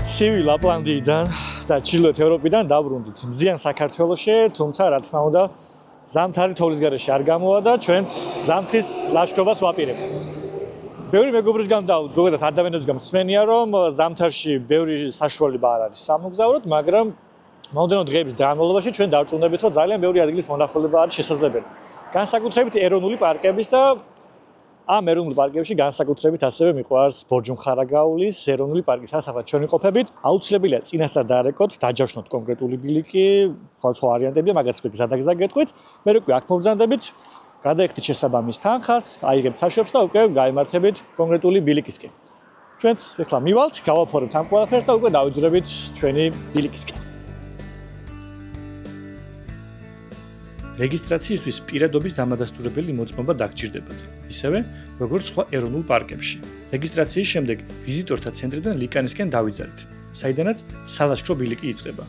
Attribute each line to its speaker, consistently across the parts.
Speaker 1: ცივი ლაპლანდიიდან და ჩრდილოეთ ევროპიდან დაბრუნდით მზიან საქართველოში, თუმცა რა თქმა უნდა ზამთარი თოვლის გარეშე არ გამოვა და ჩვენც ზამთრის ლაშქრობას ვაპირებთ. ბევრი მეგობრისგან და ზოგადად ადამიანებისგან მსმენია, რომ ზამთარში ბევრი საშუალება არ არის სამოგზაუროდ, მაგრამ მომდევნო დღეების განმავლობაში ჩვენ დავწუნდებით, რომ ძალიან ბევრი ადგილის მონახულება არის შესაძლებელი. განსაკუთრებით ეროვნული პარკების და ამ ეროვნულ პარკებში განსაკუთრებით ასევე მიყვარს ბორჯომხარაგაულის ეროვნული პარკის ასახვა ჩვენი ყოფებით. აუცილებელია წინასწარ დაარეკოთ, დაჯავშნოთ კონკრეტული ბილიკი, სხვა ვარიანტებია, მაგაც კი გზადაგზა გეტყვით. მე უკვე აქ მოვბრძანდებით, გადაიხდით შესაბამის თანხას, აიღებთ საშვებს და უკვე გაემართებით კონკრეტული ბილიკისკენ. ჩვენც ეხლა მივალთ, გავაფორებთ ამ ყველაფერს და უკვე დავიძრებით ჩვენი ბილიკისკენ. რეგისტრაციისთვის პირადობის დამადასტურებელი მოწმობა დაგჭირდებათ. ისევე, როგორც სხვა ეროვნულ პარკებში. რეგისტრაციის შემდეგ ვიზიტორთა ცენტრიდან ლიკანისკენ დავიძარით, საიდანაც სალაშქრო ბილიკი იწყება.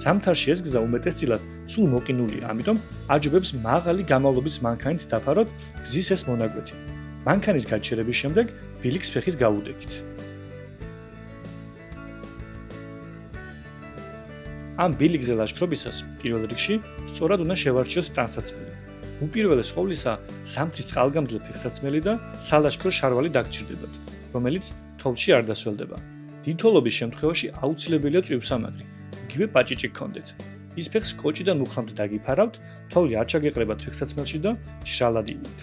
Speaker 1: ზამთარში ეს გზა უმეტესწილად სულ მოყინულია, ამიტომ აჯობებს მაღალი გამავლობის მანქანით დაფაროთ გზის ეს მონაკვეთი. მანქანის გაჩერების შემდეგ ბილიკს ფეხით გავუდექით. ამ ბილიკზე ლაშქრობისას პირველ რიგში სწორად უნდა შევარჩიოთ ტანსაცმელი. უპირველეს ყოვლისა, ზამთრის წყალგამძლე ფეხსაცმელი და სალაშქრო შარვალი დაგჭირდებათ, რომელიც თოვლში არ დასველდება. დიდ თოვლობის შემთხვევაში აუცილებელია წვივსამაგრი. იგივე პაჭიჭი გქონდეთ. ის ფეხს კოჭიდან მუხლამდე დაგიფარავთ, თოვლი არ ჩაგეყრებათ ფეხსაცმელში და შრალად ივით.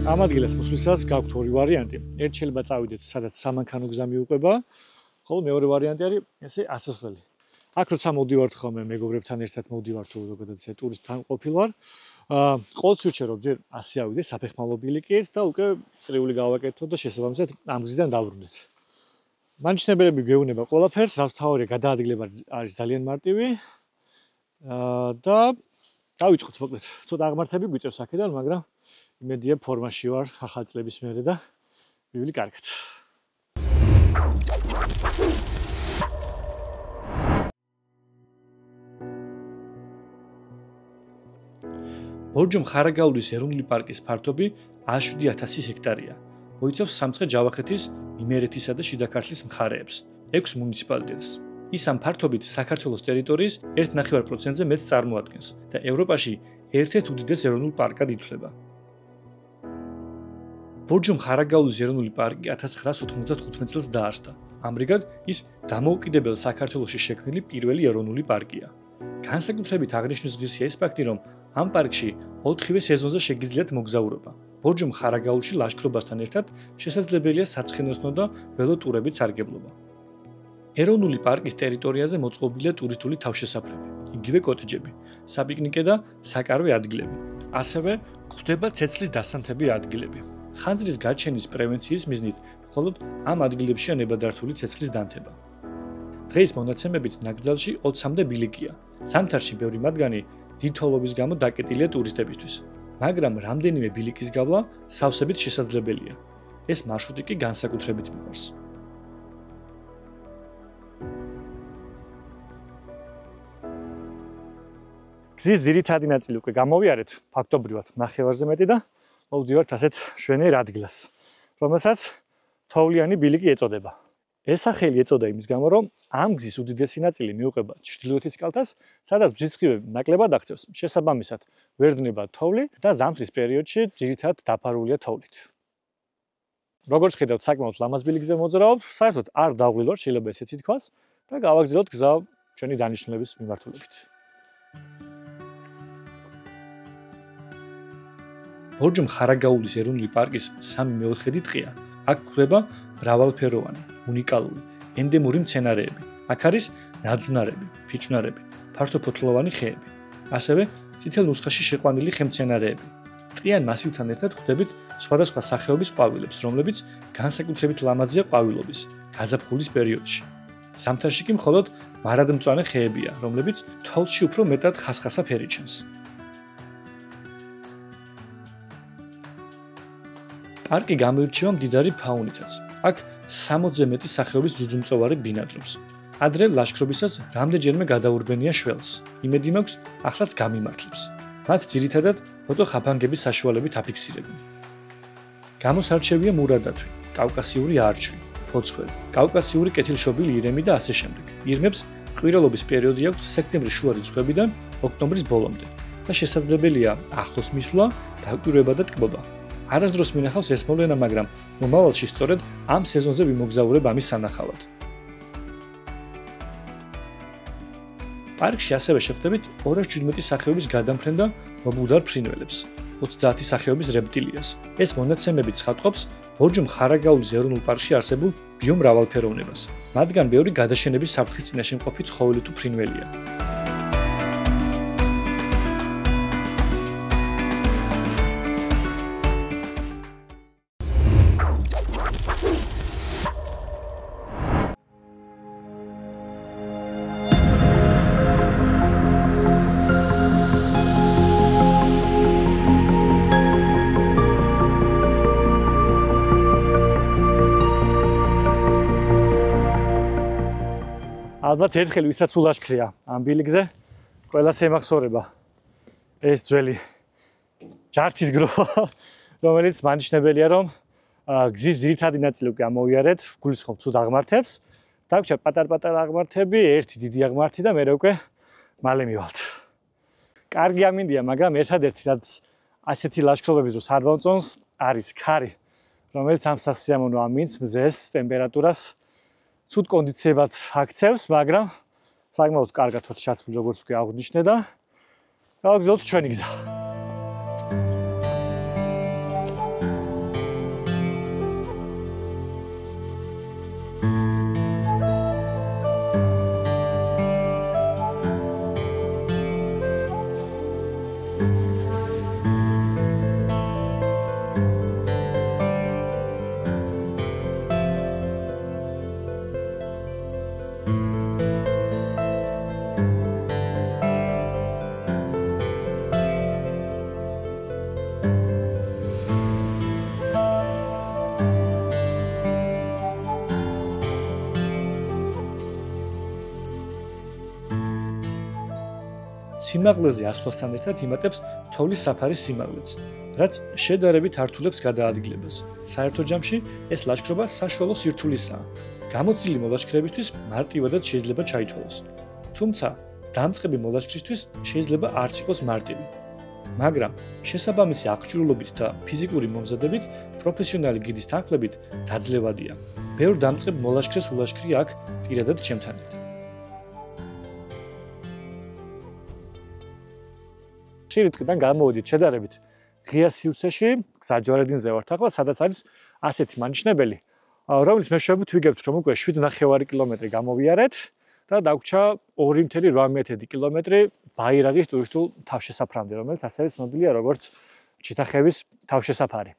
Speaker 1: ამ ადგილას მოსვლისას გაქვთ ორი ვარიანტი. ერთ შეიძლება წავიდეთ, სადაც სამანქანო გზა მიუყვება, ხოლო მეორე ვარიანტი არის ესე ასასვლელი. აქ როცა მოვდივართ ხოლმე მეგობრებთან ერთად მოვდივართ, ზოგადად ესე ტურისტთან ყოფილვარ. ყოველთვის ვირჩევ, ჯერ ასე ავიდე საფეხმავლო ბილიკით და უკვე წრიული გავაკეთოთ და შესაბამისად ამ გზიდან დავბრუნდეთ. მანიშნებელები გეუბნება ყველაფერს, თავი გადაადგილება არის ძალიან მარტივი. და დავიწყოთ მოკლედ. ცოტა აღმართები გვიწევს აქედან, მაგრამ იმედია ფორმაში ვარ ახალ წლების მერე და მივილი კარგად. ბორჯომხარაგაულის ეროვნული პარკის ფართობი 107,000 ჰექტარია. მოიცავს სამცხე-ჯავახეთის, იმერეთისა და შიდა ქართლის მხარეებს, 6 მუნიციპალიტეტს. ის ამ ფართობით საქართველოს ტერიტორიის 1.5%-ზე მეტს წარმოადგენს და ევროპაში ერთ-ერთ უდიდეს ეროვნულ პარკად ითვლება. ბორჯომხარაგაულის ეროვნული პარკი 1995 წელს დაარსდა. ამრიგად, ის დამოუკიდებელ საქართველოში შექმნილი პირველი ეროვნული პარკია. განსაკუთრებით აღნიშნვის ღირსია ის ფაქტი, რომ ამ პარკში 4-ვე სეზონზე შეგიძლიათ მოგზაურობა. ბორჯომხარაგაულში ლაშქრობასთან ერთად შესაძლებელია საცხენოსნო და ველო ტურებით სარგებლობა. ეროვნული პარკის ტერიტორიაზე მოწყობილია ტურისტული თავშესაფრები, იგივე კოტეჯები, საპიკნიკე და საკარვე ადგილები. ასევე გვხვდება ცეცხლის დასანთები ადგილები. ხანძრის გაჩენის პრევენციის მიზნით მხოლოდ ამ ადგილებშია ნებადართული ცეცხლის დანთება. დღეის მონაცემებით ნაკრძალში 20-მდე ბილიკია. ზამთარში ბევრი მათგანი დიდ თოვლობის გამო დაკეტილია ტურისტებისთვის, მაგრამ რამდენიმე ბილიკის გავლა სავსებით შესაძლებელია. ეს მარშრუტი კი განსაკუთრებით მიყვარს. გზის ძირითადი ნაწილი უკვე გამოვიარეთ, ფაქტობრივად ნახევარზე მეტი და მოვდივართ ასეთ შვენიერ ადგილას, რომელსაც თოვლიანი ბილიკი ეწოდება. ეს სახელი ეწოდა იმის გამო, რომ ამ გზის უდიდესი ნაწილი მიუყვება ჩრდილოეთის კალთას, სადაც ბზისხივები ნაკლებად აღწევს. შესაბამისად, ვერ დნება თოვლი და ზამთრის პერიოდში ძირითადად დაფარულია თოვლით. როგორც ხედავთ, საკმაოდ ლამაზ ბილიკზე მოძრაობ, საერთოდ არ დავღილვარ, შეიძლება ესეც ითქვას და გავაგრძელოთ გზა ჩვენი დანიშნულების მიმართულებით. ბორჯომხარაგაულის ეროვნული პარკის 3/4 ტყეა. აქ გვხვდება მრავალფეროვანი, უნიკალური, ენდემური მცენარეები. აქ არის ნაძვნარები, ფიჭვნარები, ფართოფოთლოვანი ხეები. ასევე წითელ ნუსხაში შეყვანილი ხემცენარეები. ტყიან მასივთან ერთად გვხვდებით სხვადასხვა სახეობის ყვავილებს, რომლებიც განსაკუთრებით ლამაზია ყვავილობის, გაზაფხულის პერიოდში. ზამთარში კი მხოლოდ მარადმწვანე ხეებია, რომლებიც თოვლში უფრო მეტად ხასხასა ფერი ჩანს. პარკი გამოირჩევა მდიდარი ფაუნითაც. აქ 60-ზე მეტი სახეობის ძუძუმწოვარი ბინადრობს. ადრე ლაშქრობისას რამდენჯერმე გადაურბენია შველს. იმედი მაქვს, ახლაც გამიმართლებს. მათ ძირითადად ფოტოხაფანგების საშუალებით აფიქსირებენ. გამოსარჩევია მურა დათვი, კავკასიური არჩვი, ფოცხვერი, კავკასიური კეთილშობილი ირემი და ასე შემდეგ. ირმებს ყვირელობის პერიოდი აქვს სექტემბრის შუა რიცხვებიდან ოქტომბრის ბოლომდე და შესაძლებელია ახლოს მისვლა, დაკვირვება და ტკბობა. არასდროს მინახავს ეს მოვლენა, მაგრამ მომავალში სწორედ ამ სეზონზე ვიმოგზაურებ ამის სანახავად. პარკში ასევე შეხვდებით 217 სახეობის გადამფრენ და მობუდარ ფრინველებს, 30 სახეობის რეპტილიას. ეს მონაცემები ცხადყოფს ბორჯომ-ხარაგაულის ეროვნულ პარკში არსებულ ბიომრავალფეროვნებას. მათგან ბევრი გადაშენების საფრთხის წინაშე მყოფი ცხოველი თუ ფრინველია. ალბათ ერთხელ ვისაც ულაშქრია ამ ბილიკზე, ყველას ემახსოვრება ეს ძველი ჯართის გროვა, რომელიც მანიშნებელია, რომ გზის ძირითადი ნაწილი უკვე ამოვიარეთ, გულისხმობ ცუდ აღმართებს, დაგვრჩა პატარ-პატარა აღმართები, ერთი დიდი აღმართი და მერე უკვე მალე მივალთ. კარგი ამინდია, მაგრამ ერთადერთი რაც ასეთი ლაშქრობების დროს არ მომწონს, არის ქარი, რომელიც ამ სასიამოვნო ამინდს, მზეს, ტემპერატურას ცუდ კონდიციებად აქცევს, მაგრამ საკმაოდ კარგად ვართ ჩაცმული, როგორც უკვე აღვნიშნე და გავაგზავნოთ ჩვენი გზა. სიმაღლეზე ასვლასთან ერთად იმატებს თოვლის საფარის სიმაღლეც, რაც შედარებით ართულებს გადაადგილებას. საერთო ჯამში ეს ლაშქრობა საშუალო სირთულისაა. გამოცდილი მოლაშქრებისთვის მარტივადაც შეიძლება ჩაითვალოს. თუმცა, დამწყები მოლაშქრისთვის შეიძლება არც იყოს მარტივი. მაგრამ შესაბამისი აღჭურვილობით და ფიზიკური მომზადებით პროფესიონალი გიდის თანხლებით დაძლევადია. ბევრ დამწყებ მოლაშქრეს ულაშქრია აქ პირადად ჩემთან ერთად. ხშირი ტყიდან გამოვედით შედარებით ღია სივრცეში, გზაჯვარედინზე ვართ ახლა, სადაც არის ასეთი მანიშნებელი, რომელიც მეშვეობით ვიგებთ, რომ უკვე 7.5 კილომეტრი გამოვიარეთ და დაგვრჩა 2.8 კილომეტრი ბაირაღის ტურისტულ თავშესაფრამდე, რომელიც ასევე ცნობილია როგორც ჩიტახევის თავშესაფარი.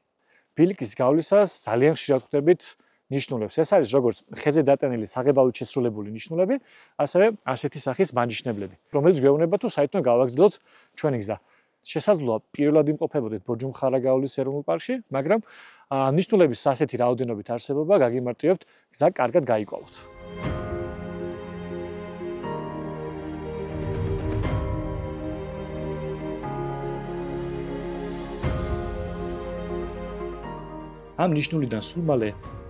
Speaker 1: ბილიკის გავლისას ძალიან ხშირად ხვდებით ნიშნულებს. ეს არის როგორც ხეზე დატანილი საღებავით შესრულებული ნიშნულები, ასევე ასეთი სახის მანიშნებლები, რომელიც გვეუბნება თუ საერთოდ გავაგრძელოთ ჩვენი გზა. შესაძლოა პირველად იმყოფებოდეთ ბორჯომ-ხარაგაულის ეროვნულ პარკში, მაგრამ ნიშნულების ასეთი რაოდენობით არსებობა გაგიმარტივებთ გზა კარგად გაიკვალოთ. ამ ნიშნულიდან სულ მალე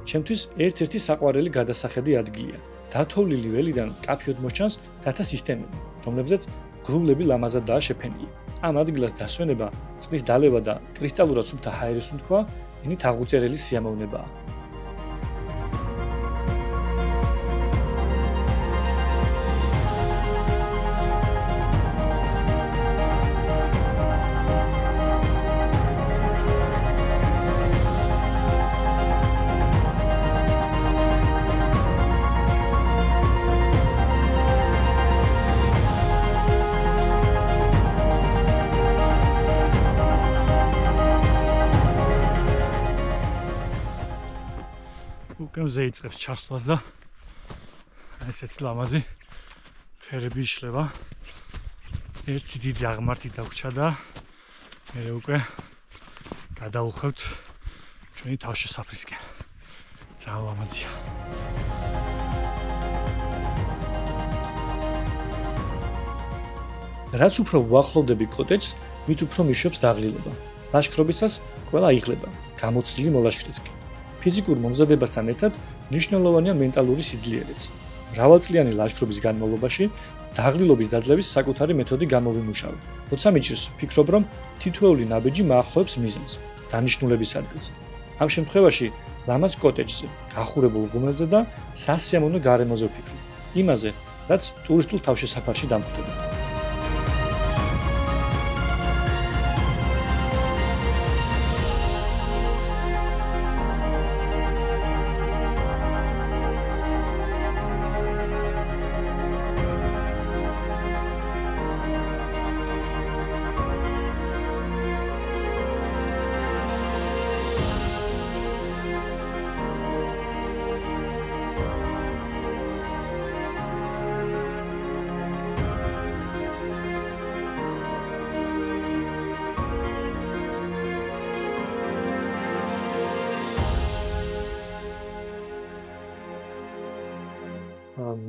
Speaker 1: ჩემთვის ერთ-ერთი საყვარელი გადასახედი ადგილია. დათოვლილი ველიდან კაფიოდ მოჩანს დათა სისტემები, რომლებზეც გრუვლები ლამაზადაა შეფენილი. ამ ადგილას დასვენება, წყლის დალევა და კრისტალურად სუფთა ჰაერის უთქვა ინით აღუწერელი სიამოვნებაა. უკვე მზე იწყებს ჩასვლას და ესეთი ლამაზი ფერები იშლება. ერთი დიდი აღმართი დაგვრჩა და მე უკვე გადავუხევთ ჩვენი თავშესაფრისკენ. ძალიან ლამაზია. რაც უფრო უახლოვდები კოტეჯს, მით უფრო მიშვებს დაღლილობა. ლაშქრობისას ყველა იღლება, გამოცდილი მოლაშქრიც კი. ფიზიკურ მომზადებასთან ერთად მნიშვნელოვანია მენტალური სიძლიერეც. მრავალწლიანი ლაშქრობის განმავლობაში დაღლილობის დაძლევის საკუთარი მეთოდი გამოვიმუშავე. როცა მიჭირს, ვფიქრობ, რომ თითოეული ნაბიჯი მაახლოებს მიზანს, დანიშნულების ადგილს. ამ შემთხვევაში ლამაზ კოტეჯზე, გახურებულ ღუმელზე და სასიამოვნო გარემოზე ვფიქრობ. იმაზე, რაც ტურისტულ თავშესაფარში დამკვიდრდება.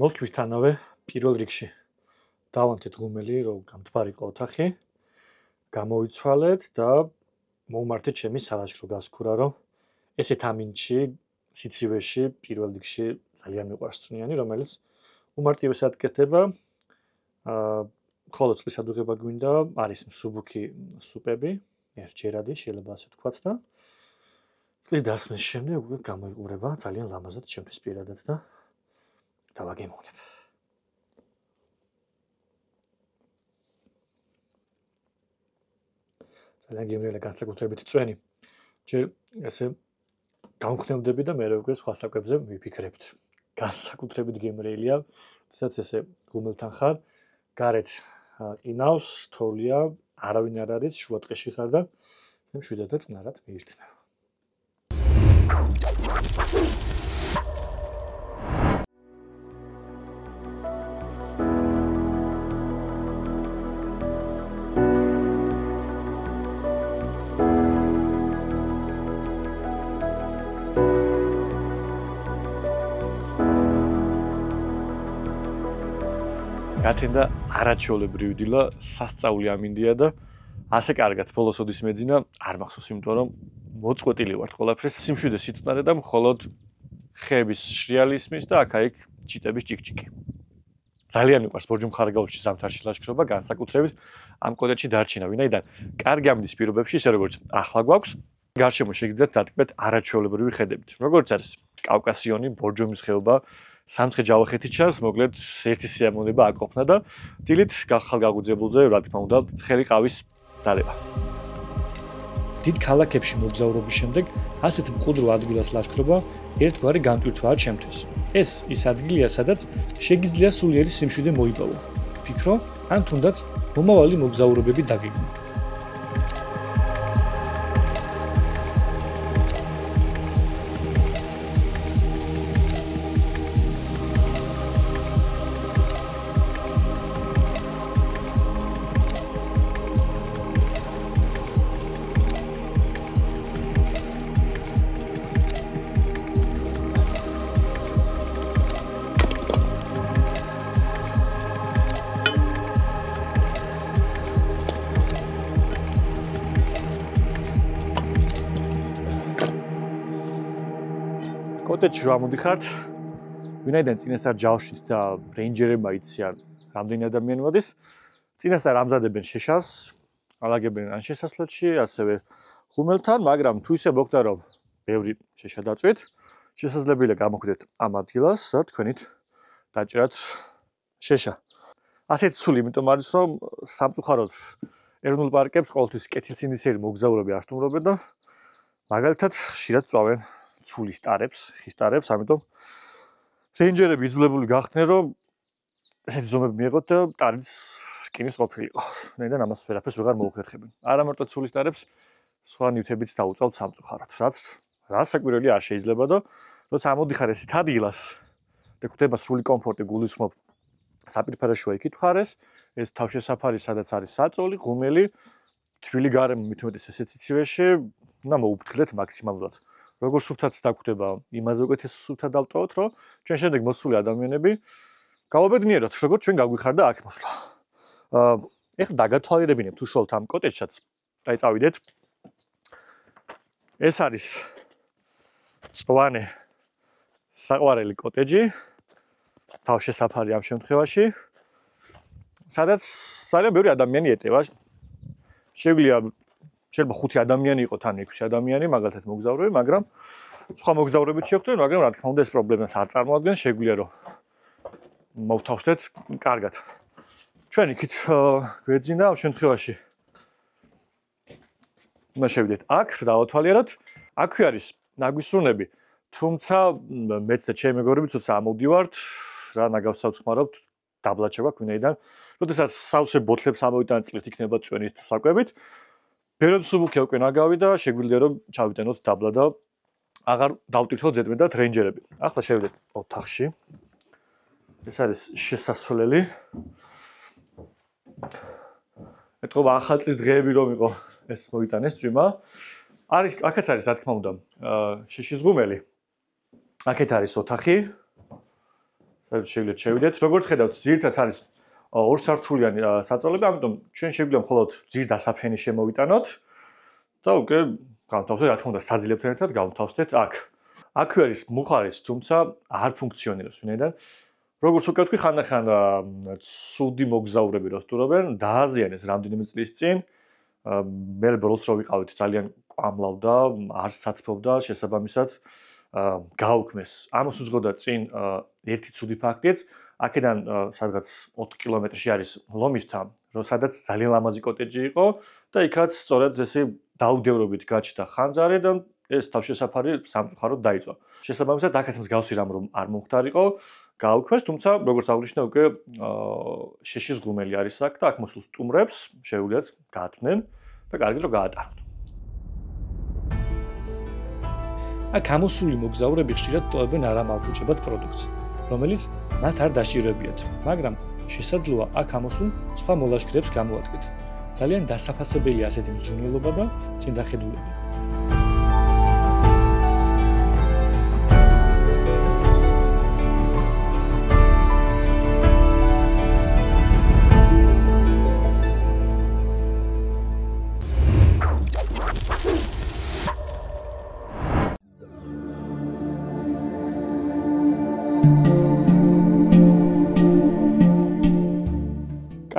Speaker 1: მოსვლისთანავე პირველ რიგში დავანთეთ ღუმელი, რომ გამთბარიყო ოთახი, გამოვიცვალეთ და მოვმართეთ ჩემი სალაშქრო გასქურა, რომ ესეთ ამინჩი სიცივეში პირველ რიგში ძალიან მიყვარს წვნიანი, რომელიც უმარტივესად კეთდება. ხოლო წყლის ადუღება გვინდა, არის მსუბუქი სუპები, ერთჯერადი, შეიძლება ასე ვთქვათ და წყლის დასმის შემდეგ უკვე გამოიყურება ძალიან ლამაზად ჩემთვის პირადად და დავაგემოვნებ. ძალიან გემრიელი განსაკუთრებით წვენი. ჯერ ესე გამხნევდები და მერე უკვე სხვა საკვებზე ვიფიქრებთ. განსაკუთრებით გემრიელია, თუმცა ესე ღუმელთან ხარ, გარეთ ყინავს, თოვლია, არავინ არ არის, შუადღეში ხარ და მშვიდად და წნარად მიირთმევა. გათენდა არაჩვეულებრივი დილა, სასწაული ამინდია და ასე კარგად ბოლოს ოდის მეძინა, არ მახსოვს, იმიტომ რომ მოწყვეტილი ვართ ყველაფერს, სიმშვიდე სიწნარე და მხოლოდ ხეების შრიალი ისმის და აქა-იქ ჩიტების ჭიკჭიკი. ძალიან მიყვარს ბორჯომ ხარგაულში ზამთარში ლაშქრობა, განსაკუთრებით ამ კოტეჯში დარჩენა, ვინაიდან კარგი ამინდის პირობებში, ისე როგორც ახლა გვაქვს, გარშემო შეგიძლიათ დატკბეთ არაჩვეულებრივი ხედებით. როგორც არის კავკასიონი, ბორჯომის ხეობა, სამცხე ჯავახეთი ჩანს, მოკლედ ერთი სიამოვნება აკოფნა და დილით ხალგაგუძებულზე რა თქმა უნდა ცხელი ყავის დალება. დიდ ქალაქებში მოგზაურობის შემდეგ ასეთ მყუდრო ადგილას ლაშქრობა ერთგვარი განტვირთვაა ჩემთვის. ეს ის ადგილია, სადაც შეგიძლია სულიერი სიმშვიდე მოიპოვო. ვფიქრო, ან თუნდაც მომავალი მოგზაურობები დაგეგმო. კოტეჯში ვამოდიხართ, ვინაიდან წინასწარ ჯავშით და რეინჯერებმა იციან რამდენი ადამიანი მოდის, წინასწარ ამზადებენ შეშას, ალაგებენ ან შესასვლელში, ასევე ღუმელთან, მაგრამ თუ ისე მოგდა რომ ბევრი შეშა დაწვით, შესაძლებელია გამოხვიდეთ ამ ადგილას და თქვენით დაჭერათ შეშა. ასეთი სული, იმიტომ არის რომ სამწუხაროდ ეროვნულ პარკებს ყოველთვის კეთილსინდისერი მოგზაურები არ სტუმრობენ და მაგალითად ხშირად წვავენ ცულის ტარებს, ხის ტარებს, ამიტომ რეინჯერები იძულებული გახდნენ, რომ ესეთი ზომები მიეღოთ და ტარიც რკინის ყოფილიყო. ნეიდან ამას ვერაფერს ვეღარ მოუხერხებენ. არა მარტო ცულის ტარებს, სხვა ნივთებიც დაუწავთ სამწუხაროდ, რაც საკვირველი არ შეიძლება და როცა ამოდიხარ ესეთ ადგილას და გვხვდება სრული კომფორტი, გულისხმობ საპირფარეშოა იქით მხარეს, ეს თავშესაფარი, სადაც არის საწოლი, ღუმელი, თბილი გარემო მით უმეტეს ესეთ სიცივეში, უნდა მოუფრთხილდეთ მაქსიმალურად. Როგორ სუფთაც დაგვხვდება, იმაზე უკეთეს სუფთად დავტოვოთ, რომ ჩვენ შემდეგ მოსული ადამიანები გავაბედნიეროთ, როგორც ჩვენ გაგვიხარდა აქ მოსვლა. ეხლა დაგათვალიერებინებ თუ შევთ ამ კოტეჯსაც, აი წავიდეთ. ეს არის წვანე საყვარელი კოტეჯი, თავშესაფარი ამ შემთხვევაში, სადაც ძალიან ბევრი ადამიანი ეტევა. შეგვიძლია 5 ადამიანი იყოს ან 6 ადამიანი, მაგალითად მოგზაურები, მაგრამ სხვა მოგზაურებით შევხვდნენ, მაგრამ რა თქმა უნდა ეს პრობლემას არ წარმოადგენს, შეგვიძლია რომ მოვთავსდეთ კარგად. ჩვენ იქით გვეძინა ამ შემთხვევაში. უნდა შევიდეთ აქ, დავათვალიეროთ. აქვე არის ნაგვისრუნები, თუმცა მეც და ჩემი მეგობრები ცოტა ამოვდივართ, რა ნაგავსავცხმარობთ, დაბლად შეგვაქვს ვინაიდან. როდესაც სავსე ბოთლებს ამოვიტანეთ წყლით იქნება წვენი თუ საკვებით. ბეროდ სუბუქია უკვე ნაგავი და შეგვიძლია რომ ჩავიტანოთ დაბლა და აღარ დავტვირთოთ ზედმეტად რენჯერები. ახლა შევიდეთ ოთახში. ეს არის შესასვლელი. ეთქობა ახალწლის დღეები რომ იყო ეს მოიტანეს წვიმა. არის აქაც არის რა თქმა უნდა შეშის ღუმელი. აქეთ არის ოთახი. სადაც შევიდეთ შევიდეთ. როგორც ხედავთ ძირითადად არის ორსართულიანი საწოლები, ამიტომ ჩვენ შეგვიძლია მხოლოდ ძირ დასაფენი შემოვიტანოთ და უკვე გავთავსოთ, რა თქმა უნდა, საძილებთან ერთად გავთავსდეთ აქ. აქვე არის მუხარიც, თუმცა არ ფუნქციონირებს ვინაიდან. როგორც უკვე ვთქვი, ხანდახან ცუდი მოგზაურები რო სტუმრობენ, დააზიანეს რამდენიმე წლის წინ. მე ბოლოს რო ვიყავით, ძალიან ყვამლავდა, არ სათფობდა, შესაბამისად გაუქმეს. ამას უძღოდა წინ ერთი ცუდი ფაქტიც. აქედან სადღაც 4 კილომეტრში არის ლომისთა, სადაც ძალიან ლამაზი კოტეჯი იყო და იქაც სწორედ ესე დაუდევრობით გაჩნდა ხანძარი და ეს თავშესაფარი სამწუხაროდ დაიწყო. შესაბამისად, აქაც მსგავსი რამ რომ არ მომხდარიყო, გაუქმეს, თუმცა როგორც აღნიშნე უკვე შეშის ღუმელი არის აქ და აქ მოსულ სტუმრებს შეუძლიათ გაათმნენ და კარგად რომ გაატარონ. აქ ამოსული მოგზაურები ხშირად ტოვებენ არამალფუჭებად პროდუქტს, რომელიც მათ არ დაშირებიათ, მაგრამ შესაძლოა აქ ამოსულ სხვა მოლაშქრეებს გამოადგეთ. ძალიან დასაფასებელია ასეთი მზრუნველობა და წინდახედულება.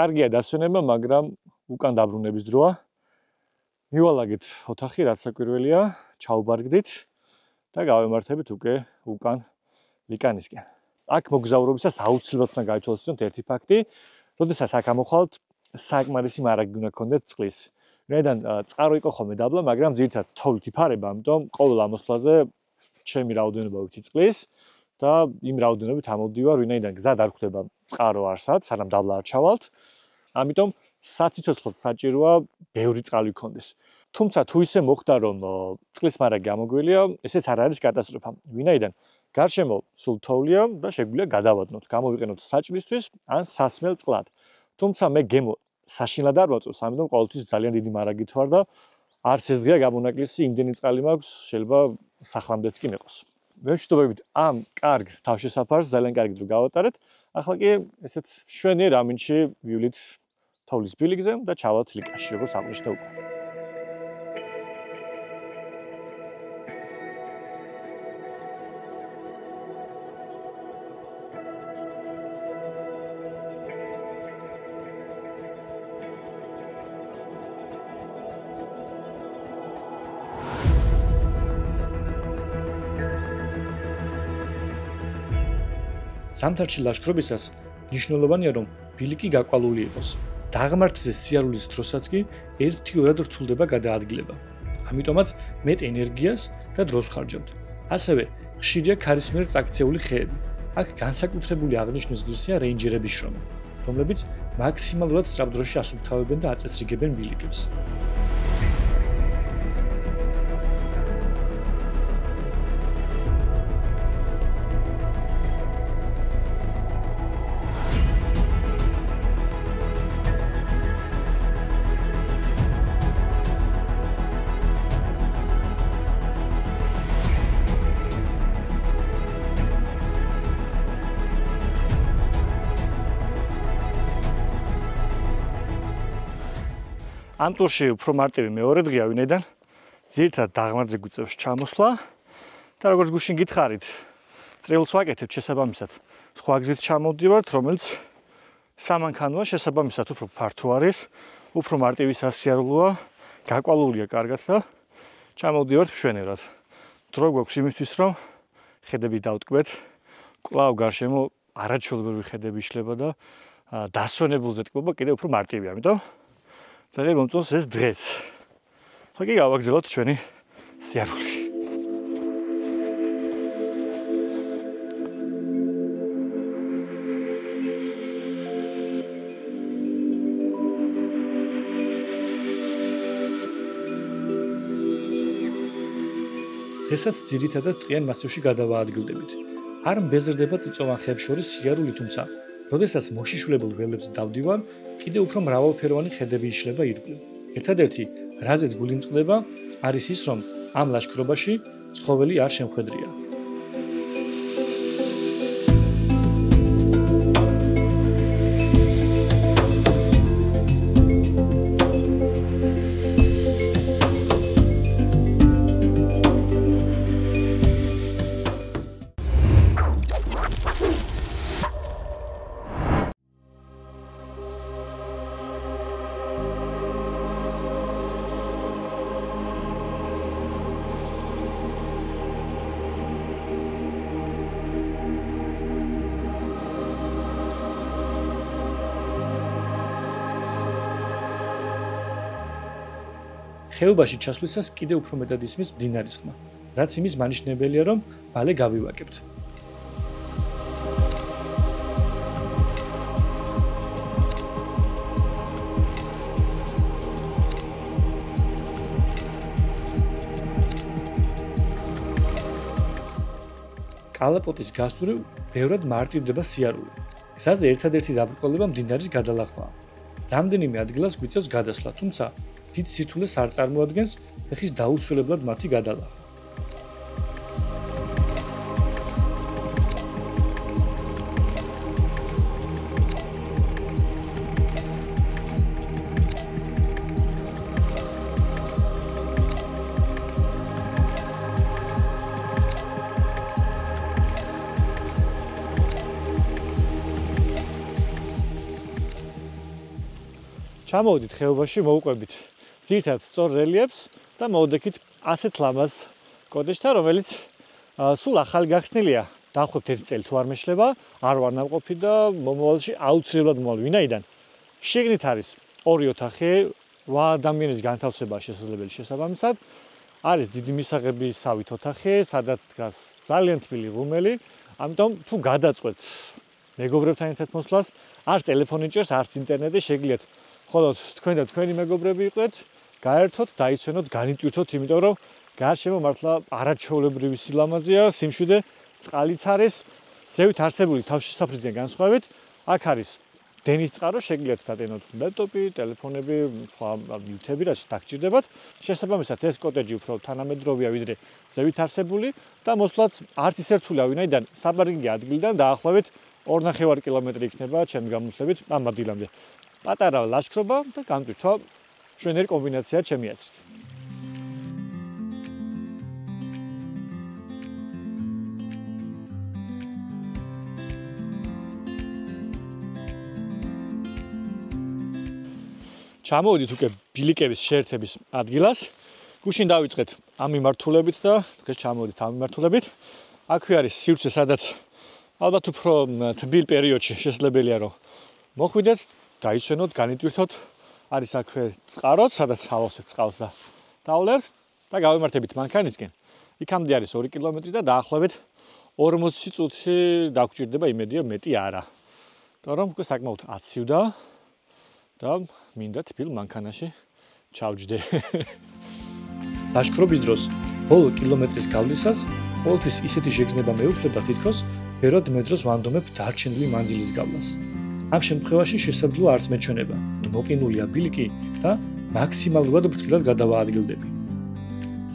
Speaker 1: კარგია დასვენება, მაგრამ უკან დაბრუნების დროა. მივალაგეთ ოთახი, რაც საკვირველია, ჩაუბარგდით და გავემართებით უკვე უკან ლიკანისკენ. აქ მოგზაურობისას აუცილებლად უნდა გაითვალისწინოთ ერთი ფაქტი, როდესაც აქ ამოხვალთ, საკმარისი მარაგი უნდა გქონდეთ წყლის. ვინაიდან წყარო იყო ხოლმე დაბლა, მაგრამ ძირითადად თოვლით იფარება, ამიტომ ყოველ ამოსვლაზე ჩემი რაოდენობა ვიცი წყლის და იმ რაოდენობით ამოვდივარ, ვინაიდან გზა არ გვხვდება წყარო არსად, სანამ დაბლა არ ჩავალთ. ამიტომ საციცოცხლოდ საჭიროა ბევრი წყალი გქონდეს. თუმცა თუ ისე მოხდა, რომ წყლის მარაგი გამოგვილია, ესეც არ არის კატასტროფა. ვინაიდან გარშემო სულ თოვლია და შეგვიძლია გადავადნოთ, გამოვიყენოთ საჭმისთვის ან სასმელ წყლად. თუმცა მე გემო საშინლად არ ვაწევს, ამიტომ ყოველთვის ძალიან დიდი მარაგით ვარ და არც ეს დღეა გამონაკლისი, იმდენი წყალი მაქვს, შეიძლება სახლამდეც კი მეყოს. ვეშტობებით ამ კარგ თავშესაფარს ძალიან კარგით რომ გავატარეთ. ახლა კი ესეთ შვენიერ ამინდში ვივლით თოვლის ბილიკზე და ჩავალთ ლიკაში, როგორც აღნიშნე უკვე. ზამთარში ლაშქრობისას მნიშვნელოვანია, რომ ბილიკი გაკვალული იყოს. დაღმართზე სიარულის დროსაც კი 1-2-რად რთულდება გადაადგილება. ამიტომაც მეტ ენერგიას და დროს ვხარჯავთ. ასევე ხშირია ქარისმიერ წაქცეული ხეები. აქ განსაკუთრებული აღნიშვნის ღირსია რეინჯერების შრომა, რომლებიც მაქსიმალურად სწრაფ დროში ასუფთავებენ და აწესრიგებენ ბილიკებს. ამ ტურში უფრო მარტივი მეორე დღეა, ვინაიდან ძირითადად დაღმართზე გვიწევს ჩამოსვლა და როგორც გუშინ გითხარით, წრეულს ვაკეთებთ შესაბამისად. სხვა გზით ჩამოვდივართ, რომელიც სამანქანოა, შესაბამისად უფრო ფართო არის, უფრო მარტივი სასიარულოა, გაკვალულია კარგად და ჩამოვდივართ მშვენივრად. დრო გვაქვს იმისთვის, რომ ხედები დავტკბეთ, კვლავ გარშემო არაჩვეულებრივი ხედები იშლება და დასვენებულზე ტკბობა კიდევ უფრო მარტივია, ამიტომ ძალიან მომწონს ეს დღეც. ხო კი გავაგზავნოთ ჩვენი სიარული. დღესაც ძირითადად ტყიან მასივში გადავაადგილდებით. არ მბეზრდება წიწოვან ხეებს შორის სიარული, თუმცა როდესაც მოშიშულებულ ველებზე დავდივარ, კიდევ უფრო მრავალფეროვანი ხედები იშლება ირგვლივ. ერთადერთი, რაზეც გული მწყდება, არის ის, რომ ამ ლაშქრობაში ცხოველი არ შემხვედრია. ხეობაში ჩასვლისას კიდევ უფრო მეტად ისმის მდინარის ხმა, რაც იმის მანიშნებელია, რომ მალე გავივაკებთ. კალაპოტის გასწვრივ ბევრად მარტივდება სიარული. გზაზე ერთადერთი დაბრკოლება მდინარის გადალახვაა. რამდენიმე ადგილას გვიწევს გადასვლა, თუმცა დიდ სირთულეს არ წარმოადგენს ფეხის დაუსრულებლად მათი გადალახვა. ჩამოვიდით ხეობაში, მოვუყვებით ძირითადად სწორ რელიეფს და მოვდექით ასეთ ლამაზ კოდეჯთან, რომელიც სულ ახალი გახსნილია. დავხვებთ ერთი წელი თუ არ მეშლება, არ ვარ ნამყოფი და მომავალში აუცილებლად მოვალ, ვინაიდან შიგნით არის ორი ოთახი, 8 ადამიანის განთავსება შესაძლებელი შესაბამისად. არის დიდი მისაღები სავით ოთახი, სადაც დგას ძალიან თბილი ღუმელი, ამიტომ თუ გადაწყვეტ მეგობრებთან ერთად მოსვლას, არც ტელეფონი ჭერს, არც ინტერნეტი, შეგიძლიათ ხოლო თქვენ და თქვენი მეგობრები იყვეთ, გაერთოთ, დაიცვენოთ, განიტვირთოთ, იმიტომ რომ გარშემო მართლა არაჩვეულებრივი სილამაზეა, სიმშვიდე, წყალიც არის, ზევით არსებული თავშესაფრისგან განსხვავებით, აქ არის დენის წყარო, შეგიძლიათ გატენოთ ლეპტოპი, ტელეფონები, სხვა ნივთები, რაც დაგჭირდებათ. შესაბამისად, ეს კოტეჯი უფრო თანამედროვეა, ვიდრე ზევით არსებული და მოსვლაც არც ისე რთულია, ვინაიდან საბარგი ადგილიდან დაახლოებით 2.5 კილომეტრი იქნება ჩემი გამოსვლებით ამ ადგილამდე. პატარა ლაშქრობა და გამტვირთვა მშვენიერი კომბინაციაა ჩემი აზრით. ჩამოვიდით უკვე ბილიკების შეერთების ადგილას. გუშინ დავიწყეთ ამ მიმართულებით და დღეს ჩამოვიდით ამ მიმართულებით. აქვე არის სივრცე, სადაც ალბათ უფრო თბილ პერიოდში შესაძლებელია რომ მოხვიდეთ, დაიცვენოთ, განიტვირთოთ. არის აქვე წყაროც, სადაც ავავსებთ წყალს და დავლებთ და გავიმართებით მანქანისკენ. იქამდე არის 2 კილომეტრი და დაახლოებით 40 წუთი დაგჭირდება, იმედია მეტი არა. თორემ უკვე საკმაოდ აცივდა და მინდა თბილ მანქანაში ჩავჯდე. ლაშქრობის დროს ბოლო კილომეტრის გავლისას ყოველთვის ისეთი შეგრძნება მეუფლება თითქოს ბევრად მეძროს ვანდომებ დარჩენილი მანძილის გავლას. ამ შემთხვევაში შესაძლოა არც მეჩვენება, მოკინულია ბილიკი და მაქსიმალურად ფრთხილად გადავაადგილდები.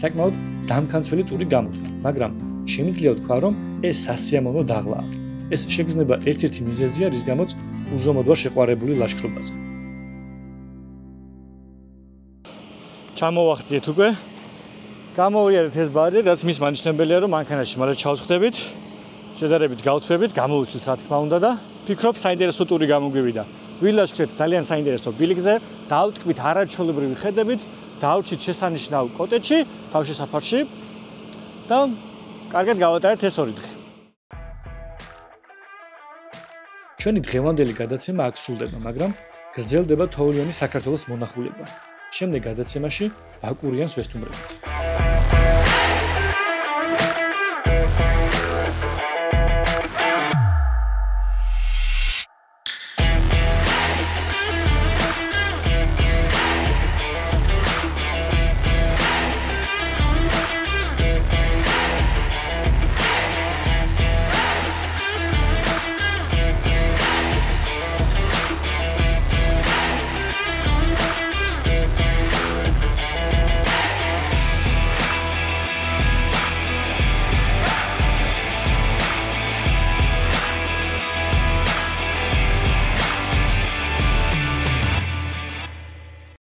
Speaker 1: საკმაოდ დამქანცველი ტური გამოდგა, მაგრამ შემიძლია ვთქვა, რომ ეს სასიამოვნო დაღლაა. ეს შეგრძნება ერთ-ერთი მიზეზია, რის გამოც უზომოდ ვარ შეყვარებული ლაშქრობაზე. ჩამოვახციეთ უკვე. გამოვიარეთ ეს ბარი, რაც მის მანიშნებელია, რომ მანქანაში მალე ჩავსხდებით, შედარებით გავთბებით, გამოვისვით რა თქმა უნდა და ფიქრობ საინტერესო ტური გამოგვივიდა. ვილაშქრეთ ძალიან საინტერესო ბილიკზე, დავტკბით არაჩვეულებრივი ხედებით, დავჭით შესანიშნავ კოტეჯში, თავშესაფარში და კარგად გავატარეთ ეს 2 დღე. ჩვენი დღევანდელი გადაცემა აქ სრულდება, მაგრამ გრძელდება თოვლიანი საქართველოს მონახულება. შემდეგ გადაცემაში ბაკურიანს ვესტუმრებთ.